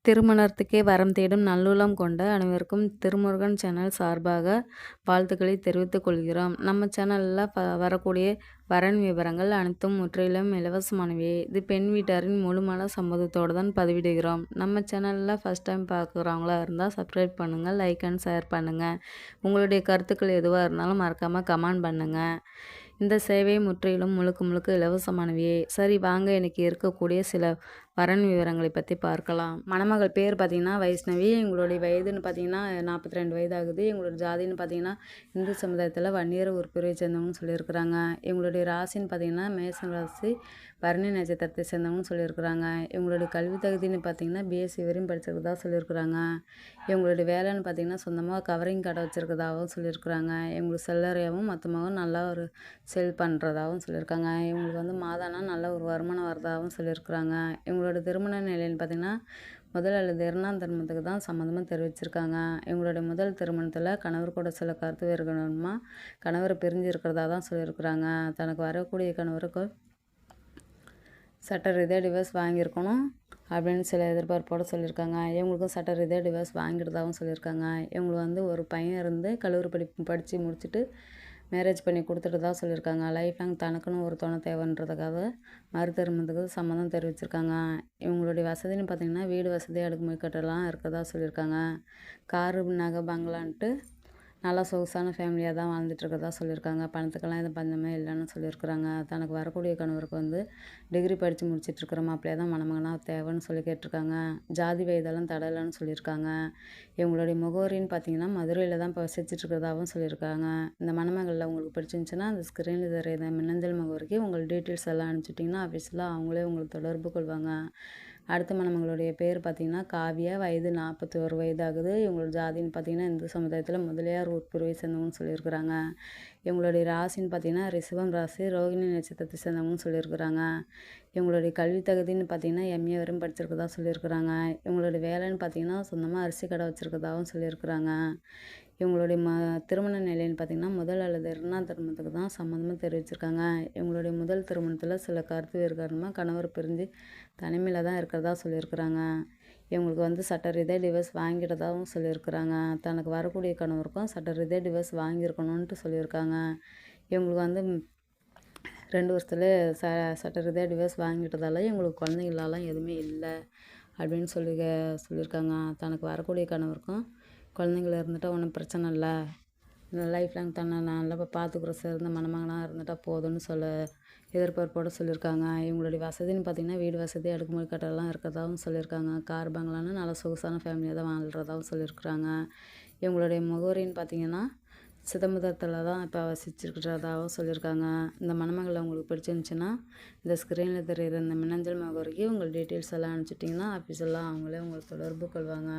திருமணத்துக்கே வரம் தேடும் நல்லுள்ளம் கொண்ட அனைவருக்கும் திருமுருகன் சேனல் சார்பாக வாழ்த்துக்களை தெரிவித்துக் கொள்கிறோம். நம்ம சேனலில் வரக்கூடிய வரன் விவரங்கள் அனைத்தும் முற்றிலும் இலவசமானவை. இது பெண் வீட்டாரின் முழுமான சம்மதத்தோடு தான் பதிவிடுகிறோம். நம்ம சேனலில் ஃபஸ்ட் டைம் பார்க்குறவங்களா இருந்தால் சப்ஸ்கிரைப் பண்ணுங்கள், லைக் அண்ட் ஷேர் பண்ணுங்கள். உங்களுடைய கருத்துக்கள் எதுவாக இருந்தாலும் மறக்காமல் கமெண்ட் பண்ணுங்கள். இந்த சேவை முற்றிலும் முழுக்க இலவசமானவையே. சரி வாங்க, இன்றைக்கி இருக்கக்கூடிய சில வரன் விவரங்களை பற்றி பார்க்கலாம். மணமகள் பேர் பார்த்திங்கன்னா வைஷ்ணவி. எங்களுடைய வயதுன்னு பார்த்திங்கன்னா 42 வயது ஆகுது. எங்களோட ஜாதின்னு பார்த்திங்கன்னா இந்து சமுதாயத்தில் வன்னியர் ஒரு பிரிவை சேர்ந்தவங்கன்னு சொல்லியிருக்கிறாங்க. எங்களுடைய ராசின்னு பார்த்திங்கன்னா மேசம் ராசி பரணி நட்சத்திரத்தை சேர்ந்தவங்கன்னு சொல்லியிருக்கிறாங்க. எங்களுடைய கல்வி தகுதின்னு பார்த்திங்கன்னா பிஎஸ்சி வரையும் படிச்சிருக்கதா சொல்லியிருக்கிறாங்க. எங்களுடைய வேலைன்னு பார்த்திங்கன்னா சொந்தமாக கவரிங் கடை வச்சுருக்கதாகவும் சொல்லியிருக்கிறாங்க. எங்களுக்கு செல்லறையாகவும் மொத்தமாகவும் நல்லா ஒரு செல் பண்ணுறதாகவும் சொல்லியிருக்காங்க. இவங்களுக்கு வந்து மாதானா நல்ல ஒரு வருமானம் வரதாகவும் சொல்லியிருக்கிறாங்க. இவங்களோட திருமண நிலைன்னு பார்த்திங்கன்னா முதல் அல்லது 2ஆம் திருமணத்துக்கு தான் சம்மந்தமாக தெரிவிச்சிருக்காங்க. எங்களுடைய முதல் திருமணத்தில் கணவர் கூட சில கருத்து வேறுகணுமா கணவர் பிரிஞ்சு இருக்கிறதா தான் சொல்லியிருக்கிறாங்க. தனக்கு வரக்கூடிய கணவருக்கு சட்ட ரீதியாக டிவோர்ஸ் வாங்கியிருக்கணும் அப்படின்னு சில எதிர்பார்ப்போடு சொல்லியிருக்காங்க. இவங்களுக்கும் சட்ட ரீதியாக டிவோர்ஸ் வாங்கிட்டதாகவும் சொல்லியிருக்காங்க. இவங்களுக்கு வந்து ஒரு பையன் இருந்து கல்லூரி படித்து முடிச்சுட்டு மேரேஜ் பண்ணி கொடுத்துட்டு தான் சொல்லியிருக்காங்க. லைஃப் லாங் தனக்குன்னு ஒரு துணை தேவைன்றதுக்காக மறு திருமணத்துக்கு சம்மதம் தெரிவிச்சிருக்காங்க. இவங்களுடைய வசதின்னு பார்த்திங்கன்னா வீடு வசதி அடுக்குமுறை கட்டலாம் இருக்கிறதா சொல்லியிருக்காங்க. காரு நகை பங்களான்ட்டு நல்லா சொகுசான ஃபேமிலியாக தான் வாழ்ந்துட்டுருக்கதா சொல்லியிருக்காங்க. பணத்துக்கெல்லாம் எதுவும் பஞ்சமே இல்லைன்னு சொல்லியிருக்கிறாங்க. தனக்கு வரக்கூடிய கணவருக்கு வந்து டிகிரி படித்து முடிச்சிட்ருக்கிற மாப்பிள்ளையாக தான் மணமகனாக தேவைன்னு சொல்லி கேட்டிருக்காங்க. ஜாதி வயதெல்லாம் தடலைன்னு சொல்லியிருக்காங்க. இவங்களுடைய முகவரின்னு பார்த்திங்கன்னா மதுரையில் தான் இப்போ வசிச்சிட்ருக்கிறதாகவும் சொல்லியிருக்காங்க. இந்த மணமகளில் உங்களுக்கு பிடிச்சிருந்துச்சின்னா அந்த ஸ்க்ரீனில் தெரியுது மின்னஞ்சல் முகவரிக்கு உங்கள் டீட்டெயில்ஸ் எல்லாம் அனுப்பிச்சிட்டிங்கன்னா ஆஃபீஸில் அவங்களே உங்களுக்கு தொடர்பு கொள்வாங்க. அடுத்த மணமகளுடைய பேர் பார்த்திங்கன்னா காவியா. வயது 41 வயது ஆகுது. இவங்களோட ஜாதின்னு பார்த்திங்கன்னா இந்து சமுதாயத்தில் முதலியார் உட்பிரிவை சேர்ந்தவங்கன்னு சொல்லியிருக்கிறாங்க. இவங்களுடைய ராசின்னு பார்த்திங்கன்னா ரிஷபம் ராசி ரோகிணி நட்சத்திரத்தை சேர்ந்தவங்கன்னு சொல்லியிருக்கிறாங்க. இவங்களுடைய கல்வி தகுதின்னு பார்த்திங்கன்னா எம்ஏ வரையும் படிச்சிருக்கதா சொல்லியிருக்கிறாங்க. இவங்களுடைய வேலைன்னு பார்த்திங்கன்னா சொந்தமாக அரிசி கடை வச்சுருக்கதாகவும் சொல்லியிருக்கிறாங்க. இவங்களுடைய திருமண நிலைன்னு பார்த்திங்கன்னா முதல் அல்லது 2ஆம் திருமணத்துக்கு தான் சம்மந்தமாக தெரிவிச்சிருக்காங்க. இவங்களுடைய முதல் திருமணத்தில் சில கருத்து வேறு காரணமாக கணவர் பிரிஞ்சு தனிமையில் தான் இருக்கிறதா சொல்லியிருக்கிறாங்க. இவங்களுக்கு வந்து சட்ட ரீதியாக டிவோர்ஸ் வாங்கிட்டதாகவும் சொல்லியிருக்கிறாங்க. தனக்கு வரக்கூடிய கணவருக்கும் சட்ட ரீதியாக டிவோர்ஸ் வாங்கியிருக்கணுன்ட்டு சொல்லியிருக்காங்க. இவங்களுக்கு வந்து 2 வருஷத்துல சட்ட ரீதியாக டிவோர்ஸ் வாங்கிட்டதால இவங்களுக்கு குழந்தைங்களாலாம் எதுவுமே இல்லை அப்படின்னு சொல்லியிருக்காங்க. தனக்கு வரக்கூடிய கணவருக்கும் குழந்தைங்கள இருந்துட்டால் ஒன்றும் பிரச்சனை இல்லை, இந்த லைஃப் லாங் தன்னை நல்லா பார்த்துக்குற சிறந்த மணமகனாக இருந்துட்டால் போதும்னு எதிர்பார்ப்போடு சொல்லியிருக்காங்க. இவங்களுடைய வசதின்னு பார்த்திங்கன்னா வீடு வசதி அடுக்குமுறை கட்டெல்லாம் இருக்கிறதாகவும் சொல்லியிருக்காங்க. கார் பங்களான்னு நல்லா சொகுசான ஃபேமிலியாக தான் வாழ்கிறதாகவும் சொல்லியிருக்கிறாங்க. இவங்களுடைய முகவரின்னு பார்த்திங்கன்னா சிதம்பரத்தில் தான் இப்போ வசிச்சிருக்கிறதாகவும் சொல்லியிருக்காங்க. இந்த மணமகளை உங்களுக்கு பிடிச்சிருந்துச்சின்னா இந்த ஸ்க்ரீனில் தெரிகிற இந்த மின்னஞ்சல் முகவரிக்கு உங்கள் டீட்டெயில்ஸ் எல்லாம் அனுப்பிச்சிட்டிங்கன்னா ஆஃபீஸெல்லாம் அவங்களே உங்களுக்கு தொடர்பு கொள்வாங்க.